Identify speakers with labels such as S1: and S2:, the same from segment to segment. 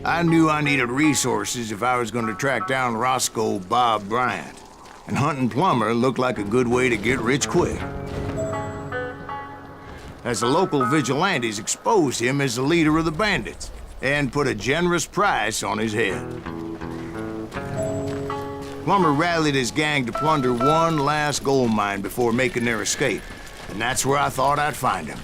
S1: I knew I needed resources if I was going to track down Roscoe Bob Bryant, and hunting Plummer looked like a good way to get rich quick. As the local vigilantes exposed him as the leader of the bandits, and put a generous price on his head. Plummer rallied his gang to plunder one last gold mine before making their escape, and that's where I thought I'd find him.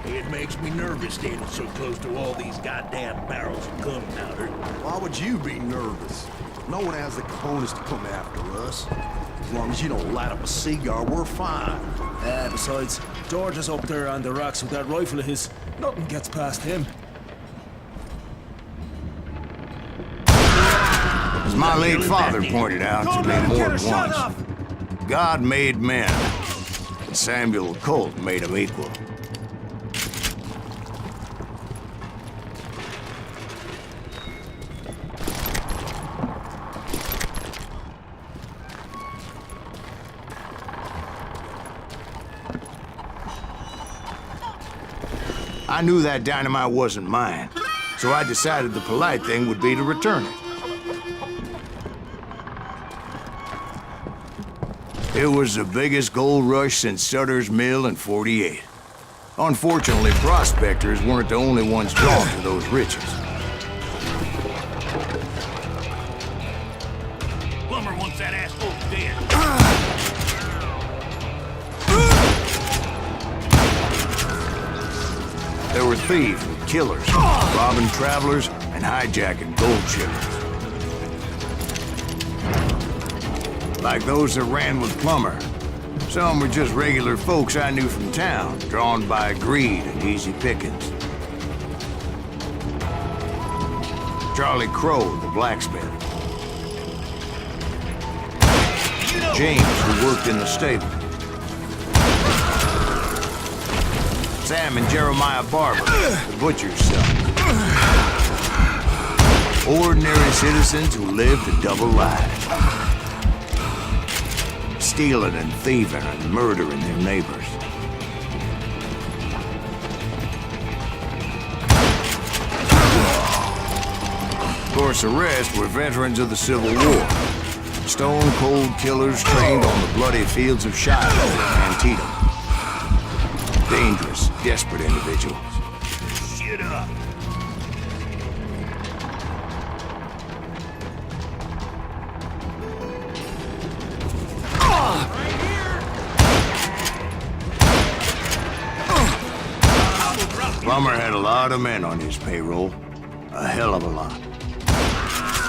S2: It makes me nervous standing so close to all these goddamn barrels of gunpowder.
S3: Why would you be nervous? No one has the cojones to come after us. As long as you don't light up a cigar, we're fine.
S4: Besides, George is up there on the rocks with that rifle of his. Nothing gets past him.
S1: As my late father pointed out to me more than once, God made men, and Samuel Colt made them equal. I knew that dynamite wasn't mine, so I decided the polite thing would be to return it. It was the biggest gold rush since Sutter's Mill in '48. Unfortunately, prospectors weren't the only ones drawn to those riches.
S2: Plummer wants that asshole dead.
S1: There were thieves and killers, robbing travelers and hijacking gold shipments. Like those that ran with Plummer. Some were just regular folks I knew from town, drawn by greed and easy pickings. Charlie Crow, the blacksmith. James, who worked in the stable. Sam and Jeremiah Barber, the butcher's son. Ordinary citizens who lived a double life. Stealing and thieving and murdering their neighbors. Of course, the rest were veterans of the Civil War. Stone-cold killers trained on the bloody fields of Shiloh and Antietam. Dangerous, desperate individuals.
S2: Shit up.
S1: Plummer had a lot of men on his payroll. A hell of a lot.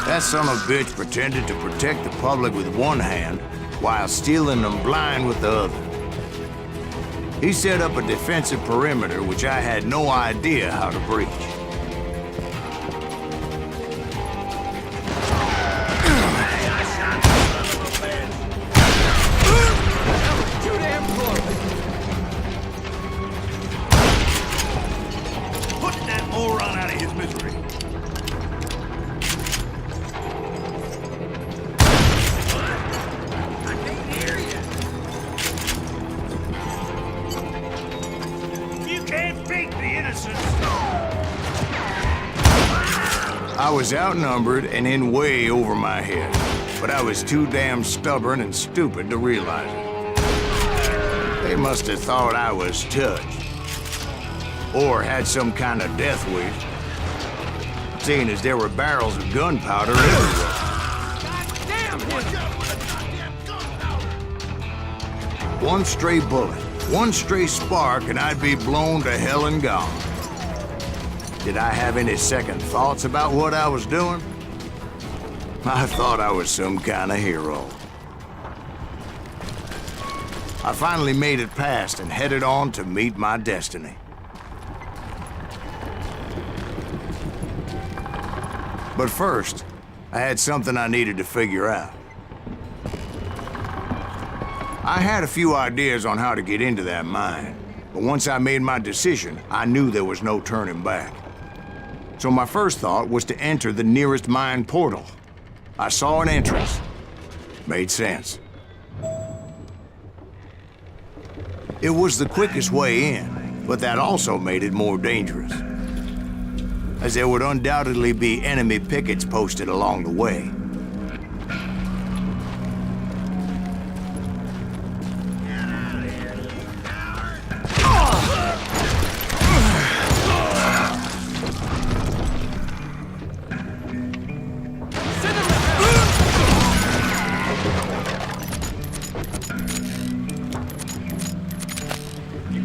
S1: That son of a bitch pretended to protect the public with one hand while stealing them blind with the other. He set up a defensive perimeter which I had no idea how to breach.
S2: Put that moron out of his misery.
S1: I was outnumbered and in way over my head, but I was too damn stubborn and stupid to realize it. They must have thought I was touched, or had some kind of death wish, seeing as there were barrels of gunpowder everywhere. One stray bullet, one stray spark, and I'd be blown to hell and gone. Did I have any second thoughts about what I was doing? I thought I was some kind of hero. I finally made it past and headed on to meet my destiny. But first, I had something I needed to figure out. I had a few ideas on how to get into that mine, but once I made my decision, I knew there was no turning back. So my first thought was to enter the nearest mine portal. I saw an entrance. Made sense. It was the quickest way in, but that also made it more dangerous, as there would undoubtedly be enemy pickets posted along the way.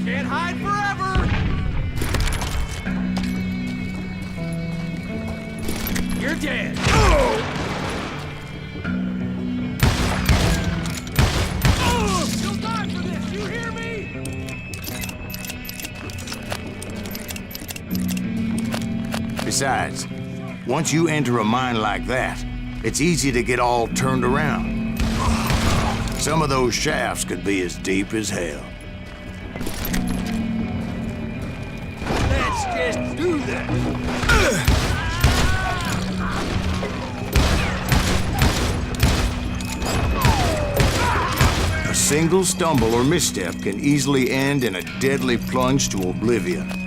S5: Can't hide forever! You're dead! You'll die for this, you hear me?
S1: Besides, once you enter a mine like that, it's easy to get all turned around. Some of those shafts could be as deep as hell.
S2: Let's just do that.
S1: A single stumble or misstep can easily end in a deadly plunge to oblivion.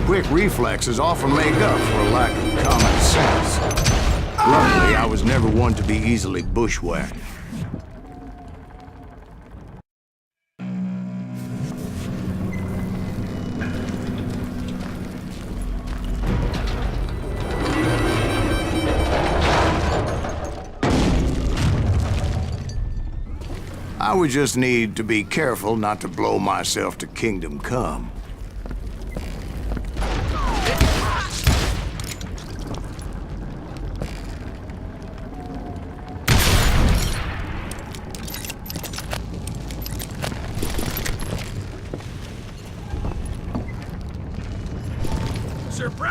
S1: Quick reflexes often make up for a lack of common sense. Luckily, I was never one to be easily bushwhacked. I would just need to be careful not to blow myself to kingdom come.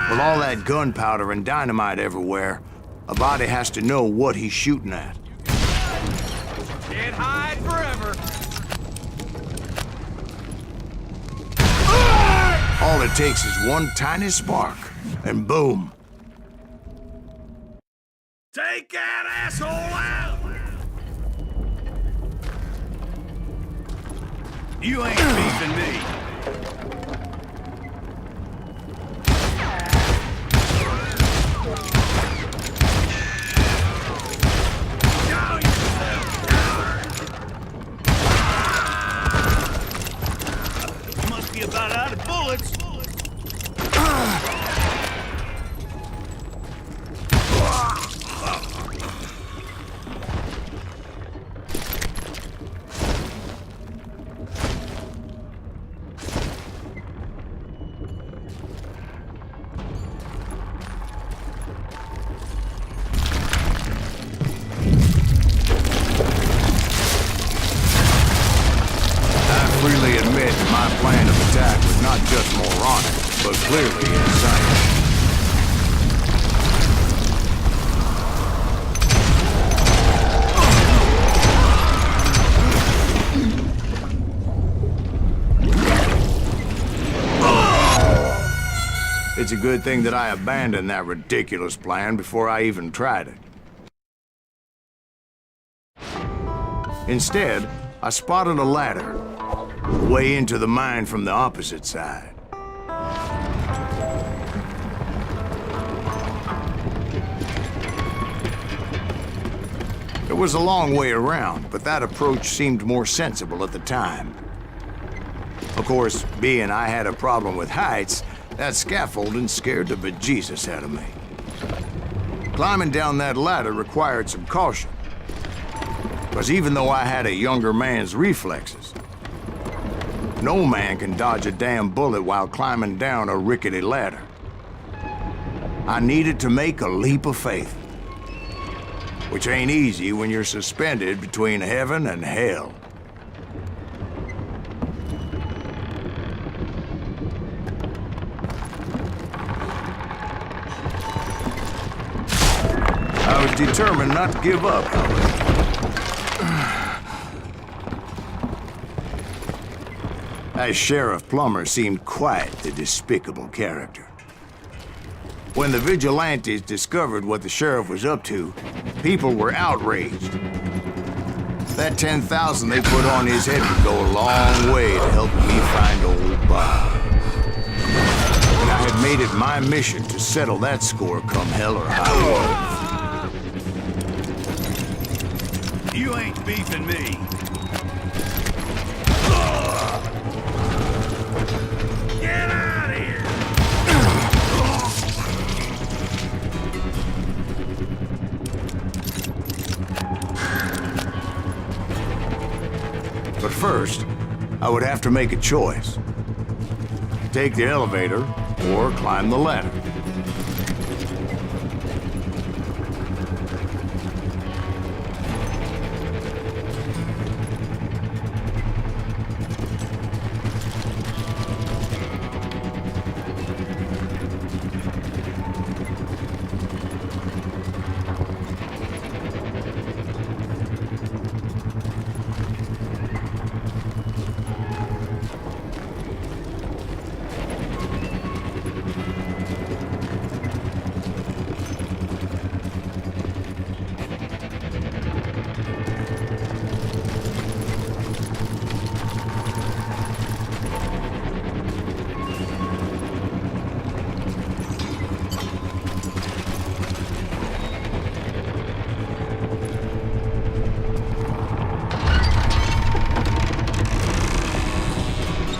S1: With all that gunpowder and dynamite everywhere, a body has to know what he's shooting at.
S5: Can't hide forever!
S1: All it takes is one tiny spark, and boom.
S2: Take that asshole out! You ain't beefing me. Must be about out of bullets.
S1: Freely admit my plan of attack was not just moronic, but clearly insane. it's a good thing that I abandoned that ridiculous plan before I even tried it. Instead, I spotted a ladder, way into the mine from the opposite side. It was a long way around, but that approach seemed more sensible at the time. Of course, being I had a problem with heights, that scaffolding scared the bejesus out of me. Climbing down that ladder required some caution, because even though I had a younger man's reflexes, no man can dodge a damn bullet while climbing down a rickety ladder. I needed to make a leap of faith, which ain't easy when you're suspended between heaven and hell. I was determined not to give up, however. As Sheriff Plummer seemed quite the despicable character. When the vigilantes discovered what the sheriff was up to, people were outraged. That 10,000 they put on his head would go a long way to helping me find old Bob. And I had made it my mission to settle that score come hell or high water.
S2: You ain't beefing me. Get out of here!
S1: But first, I would have to make a choice. Take the elevator or climb the ladder.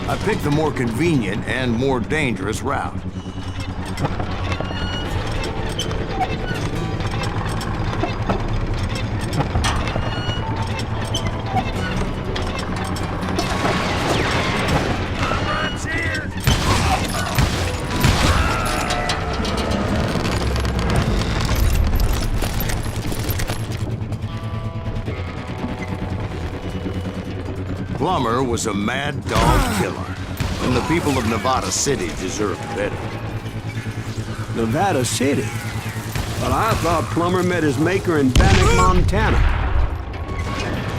S1: I picked the more convenient and more dangerous route. Plummer was a mad dog killer, and the people of Nevada City deserved better.
S6: Nevada City? Well, I thought Plummer met his maker in Bannock, Montana.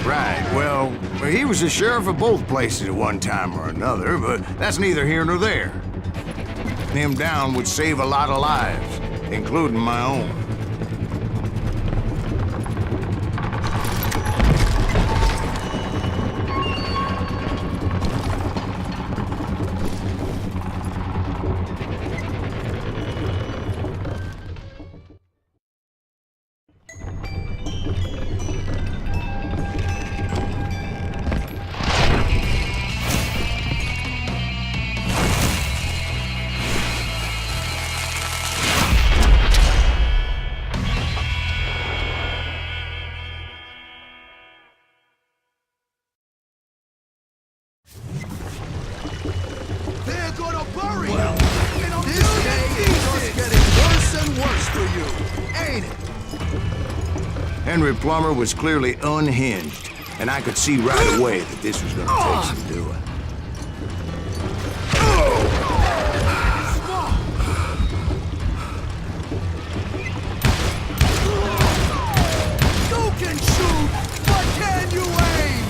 S1: Right, well, he was the sheriff of both places at one time or another, but that's neither here nor there. Him down would save a lot of lives, including my own.
S3: They're gonna bury you! This day is just getting worse and worse for you, ain't it?
S1: Henry Plummer was clearly unhinged, and I could see right away that this was gonna take some doing.
S3: You can shoot, but can you aim?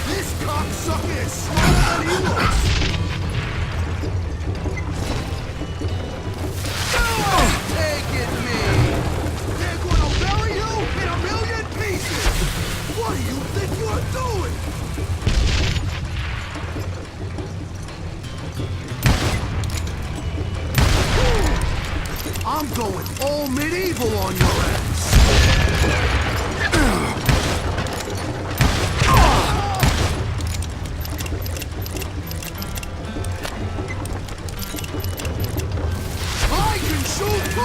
S3: This cocksucker is smarter than he looks. I'm going all medieval on your ass. I can shoot too!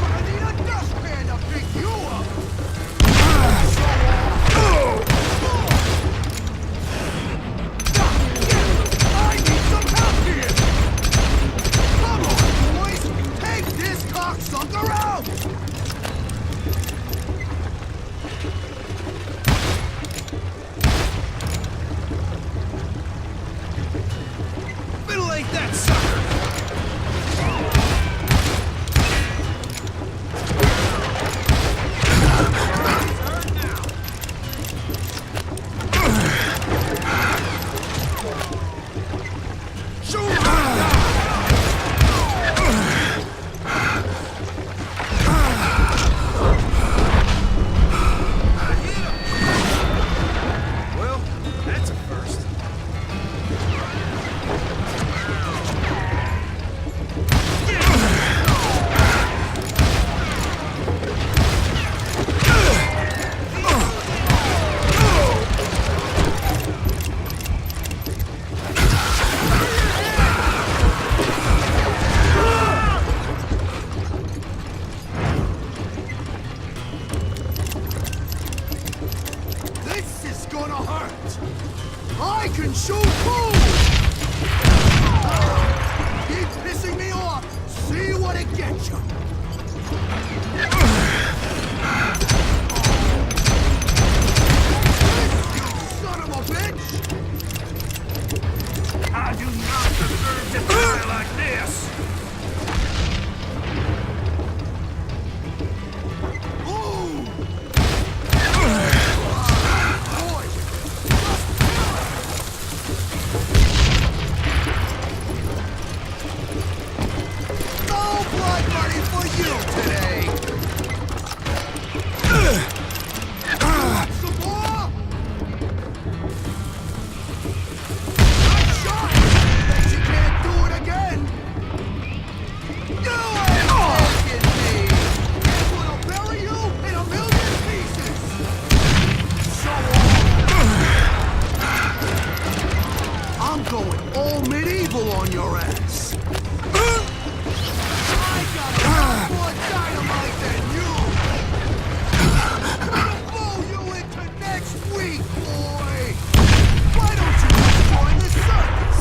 S3: I need a dustpan to pick you up! I need some help here! Come on, boys! Take this cocksucker out!
S2: Middle ain't that sucker! Well, that's a first.
S3: This is gonna hurt! I can shoot too! Keep pissing me off! See what it gets you! Son of a bitch!
S2: I do not deserve to die like this!
S3: Ooh! Boy! No blood money for you today! Some more? I shot you! Bet you can't do it again! You ain't taking me! This one'll bury you in a million pieces! So I'm going all medieval on your ass! I got a lot more dynamite than you! I'll blow you into next week, boy! Why don't you just join the circus?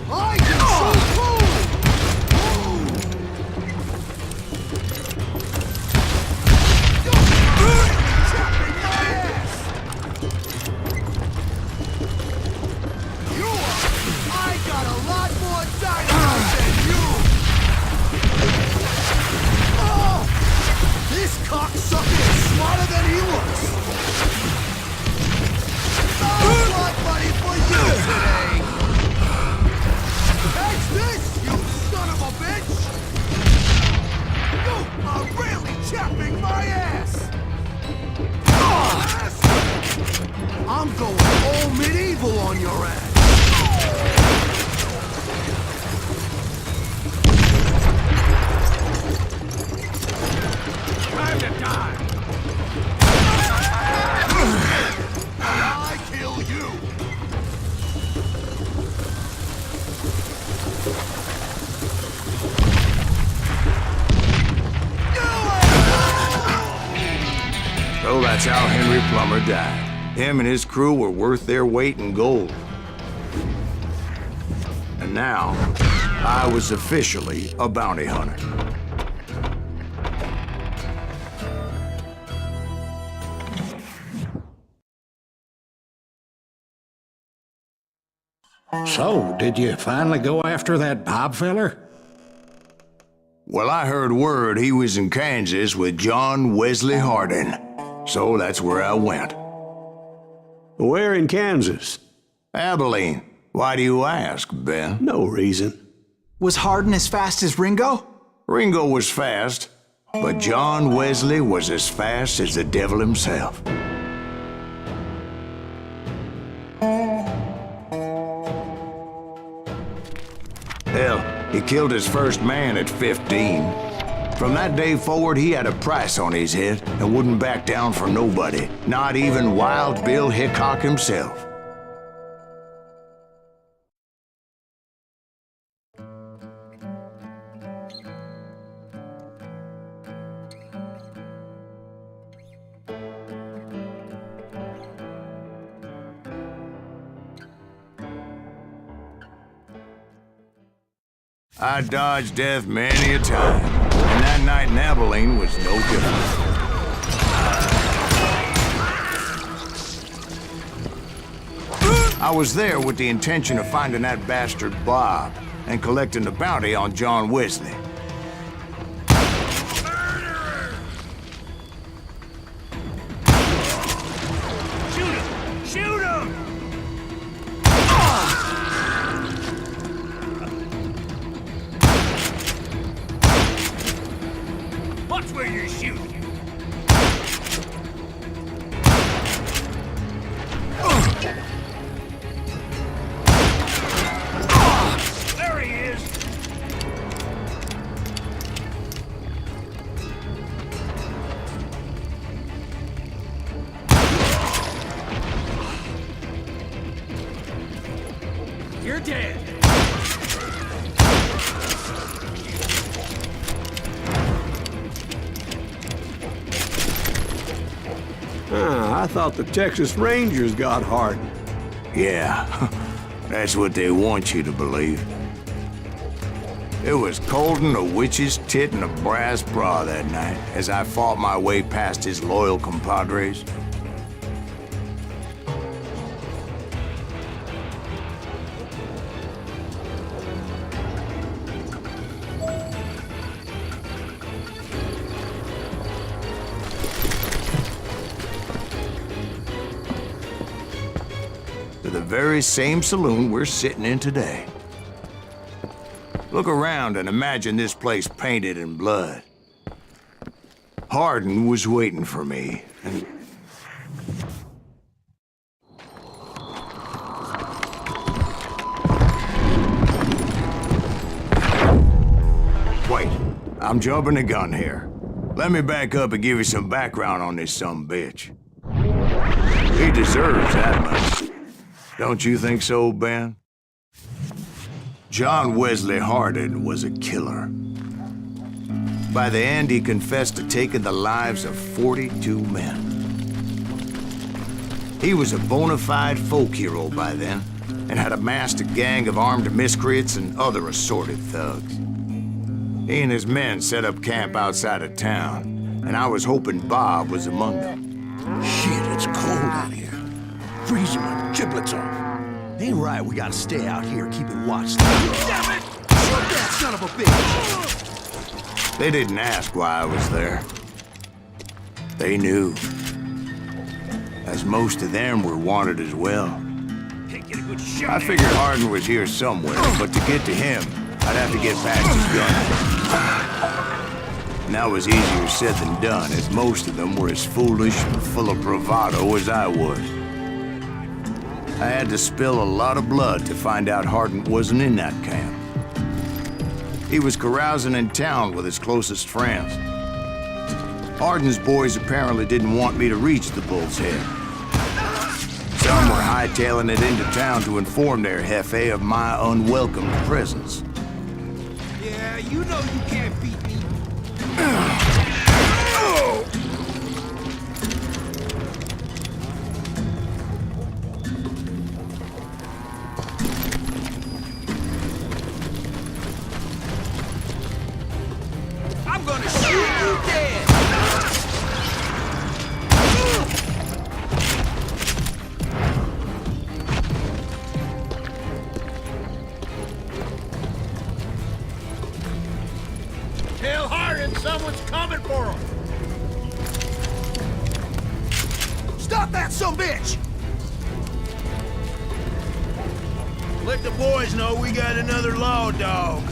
S3: I can shoot too! You're chapping my ass! You are! I got a lot more dynamite than you! Oh! This cocksucker is smarter than he looks! No blood money for you today! Catch this, you son of a bitch! You are really chapping my ass! I'm going all medieval on your ass!
S2: Time to die!
S3: I kill you!
S1: So that's how Henry Plummer died. Him and his crew were worth their weight in gold. And now, I was officially a bounty hunter.
S7: So, did you finally go after that Bob feller?
S1: Well, I heard word he was in Kansas with John Wesley Hardin. So that's where I went.
S6: Where in Kansas?
S1: Abilene. Why do you ask, Ben?
S6: No reason.
S8: Was Hardin as fast as Ringo?
S1: Ringo was fast, but John Wesley was as fast as the devil himself. Hell, he killed his first man at 15. From that day forward, he had a price on his head and wouldn't back down for nobody, not even Wild Bill Hickok himself. I dodged death many a time, and that night in Abilene was no different. I was there with the intention of finding that bastard Bob and collecting the bounty on John Wesley.
S2: Shoot him! Shoot him! Watch where you're shooting. There he is! You're dead.
S6: I thought the Texas Rangers got hardened.
S1: Yeah, that's what they want you to believe. It was cold in a witch's tit and a brass bra that night as I fought my way past his loyal compadres. To the very same saloon we're sitting in today. Look around and imagine this place painted in blood. Hardin was waiting for me, and... Wait, I'm jumping the gun here. Let me back up and give you some background on this sumbitch. He deserves that much. Don't you think so, Ben? John Wesley Hardin was a killer. By the end, he confessed to taking the lives of 42 men. He was a bona fide folk hero by then, and had amassed a gang of armed miscreants and other assorted thugs. He and his men set up camp outside of town, and I was hoping Bob was among them.
S2: Shit, it's cold out here. Freezing my giblets off. Ain't right, we gotta stay out here keeping watch. Damn it! Shoot that son of a bitch!
S1: They didn't ask why I was there. They knew. As most of them were wanted as well.
S2: Can't get a good shot.
S1: I figured Hardin was here somewhere, but to get to him, I'd have to get past his gun. And that was easier said than done, as most of them were as foolish and full of bravado as I was. I had to spill a lot of blood to find out Hardin wasn't in that camp. He was carousing in town with his closest friends. Hardin's boys apparently didn't want me to reach the Bull's Head. Some were hightailing it into town to inform their jefe of my unwelcome presence.
S5: Yeah, you know you can't beat me. I'm gonna shoot you dead!
S2: Tell Hardin someone's coming for him!
S3: Stop that sumbitch!
S2: Let the boys know we got another law dog.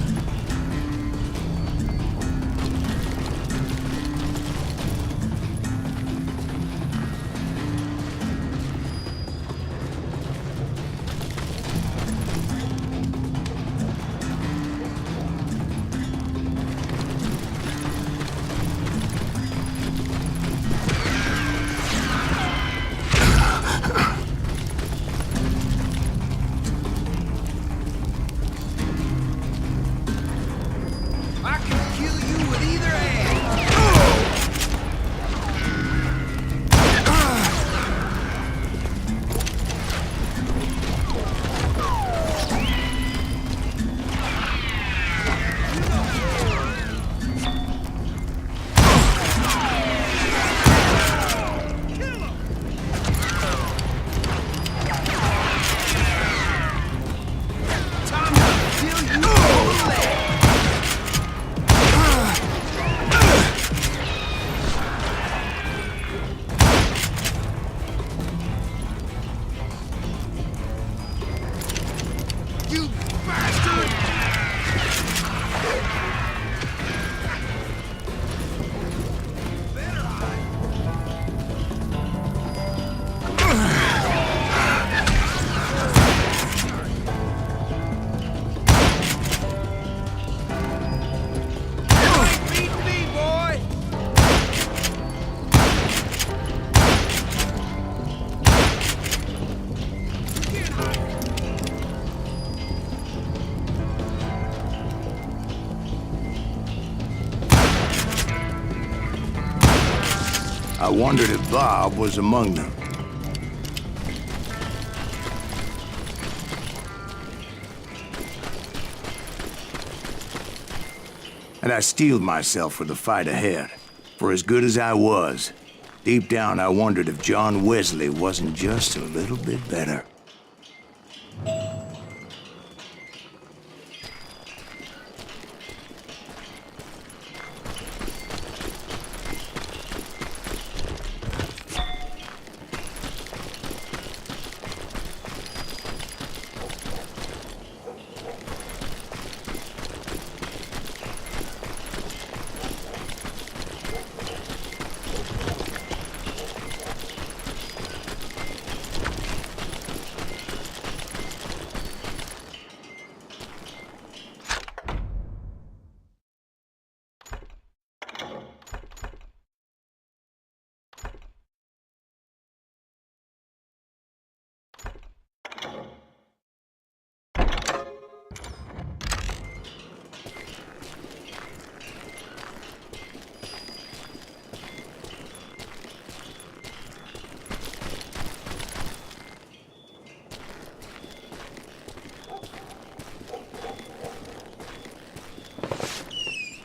S1: I wondered if Bob was among them. And I steeled myself for the fight ahead. For as good as I was, deep down I wondered if John Wesley wasn't just a little bit better.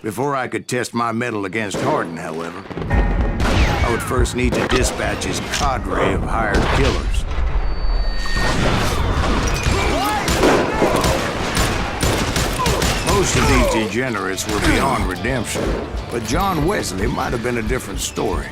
S1: Before I could test my mettle against Hardin, however, I would first need to dispatch his cadre of hired killers. Most of these degenerates were beyond redemption, but John Wesley might have been a different story.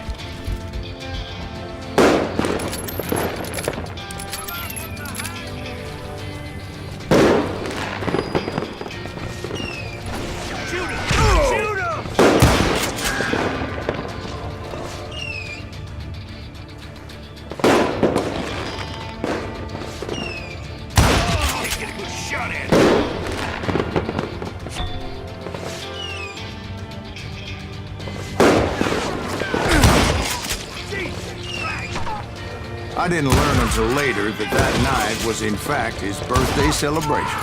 S1: I didn't learn until later that that night was in fact his birthday celebration.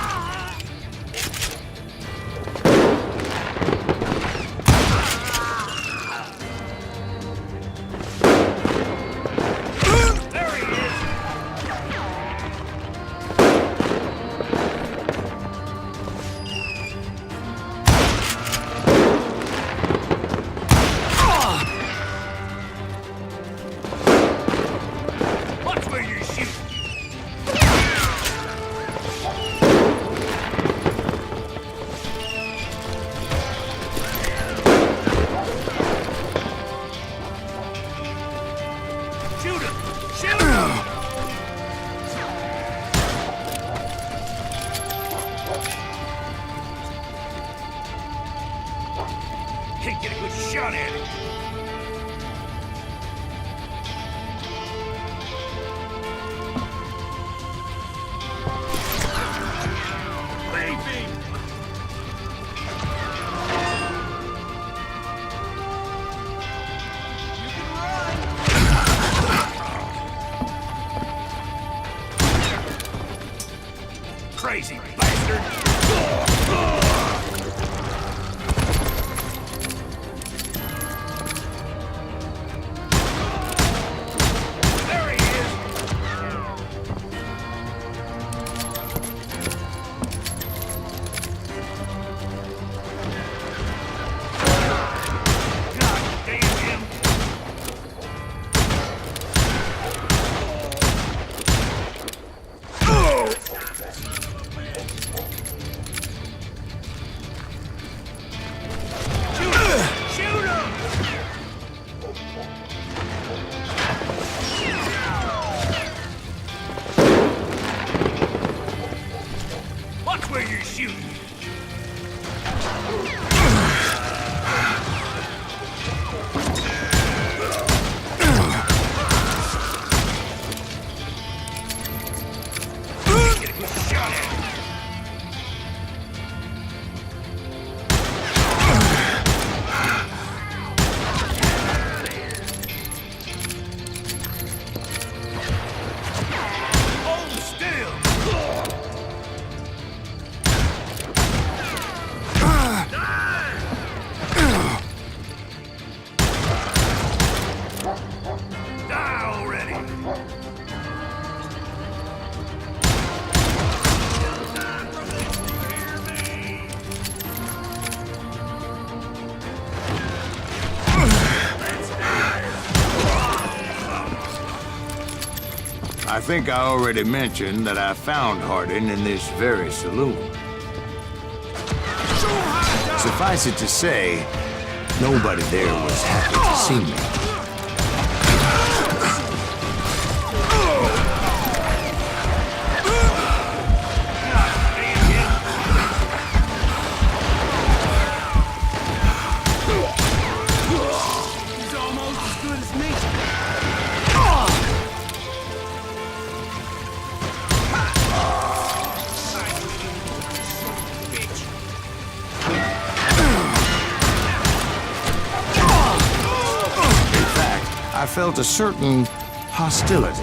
S5: Can't get a good shot at it. Crazy bastard! There he is! God damn him! Watch where you're shooting! Get a good shot at it! Hold still!
S1: I think I already mentioned that I found Hardin in this very saloon. Suffice it to say, nobody there was happy to see me. I felt a certain hostility.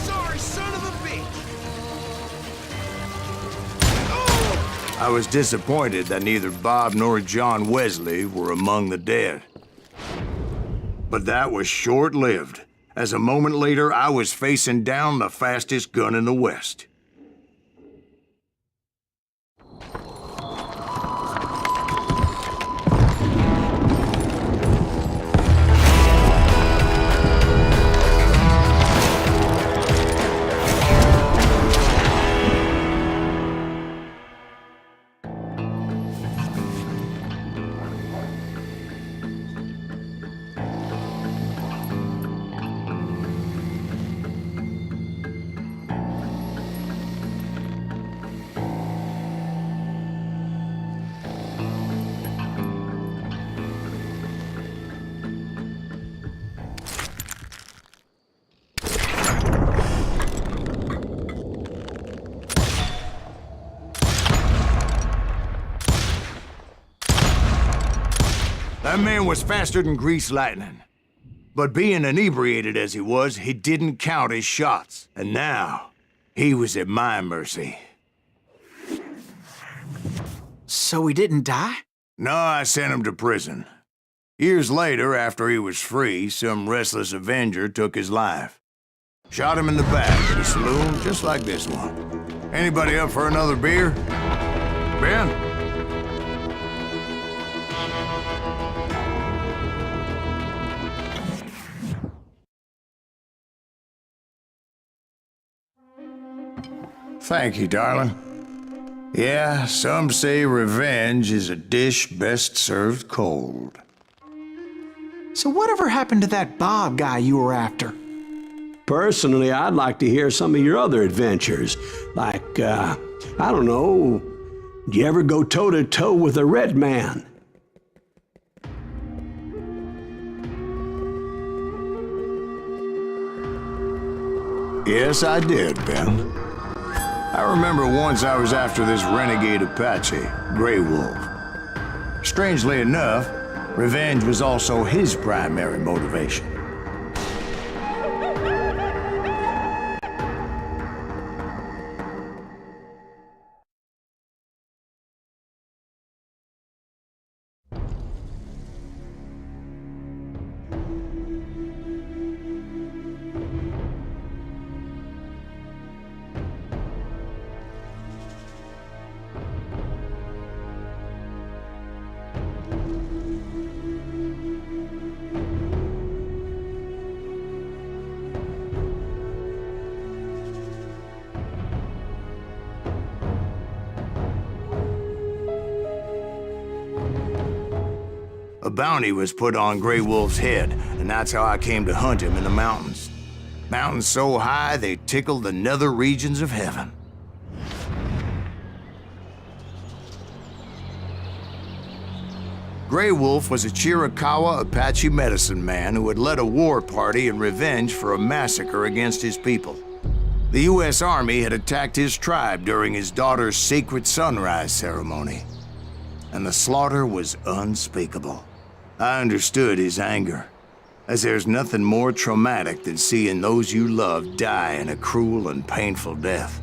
S3: Sorry, son of a bitch!
S1: I was disappointed that neither Bob nor John Wesley were among the dead. But that was short-lived. As a moment later, I was facing down the fastest gun in the West. That man was faster than greased lightning. But being inebriated as he was, he didn't count his shots. And now, he was at my mercy.
S8: So he didn't die?
S1: No, I sent him to prison. Years later, after he was free, some restless avenger took his life. Shot him in the back at a saloon just like this one. Anybody up for another beer? Ben? Thank you, darling. Yeah, some say revenge is a dish best served cold.
S8: So whatever happened to that Bob guy you were after?
S6: Personally, I'd like to hear some of your other adventures. Like, I don't know, did you ever go toe-to-toe with a red man?
S1: Yes, I did, Ben. I remember once I was after this renegade Apache, Grey Wolf. Strangely enough, revenge was also his primary motivation. A bounty was put on Grey Wolf's head, and that's how I came to hunt him in the mountains. Mountains so high they tickled the nether regions of heaven. Grey Wolf was a Chiricahua Apache medicine man who had led a war party in revenge for a massacre against his people. The U.S. Army had attacked his tribe during his daughter's sacred sunrise ceremony, and the slaughter was unspeakable. I understood his anger, as there's nothing more traumatic than seeing those you love die in a cruel and painful death.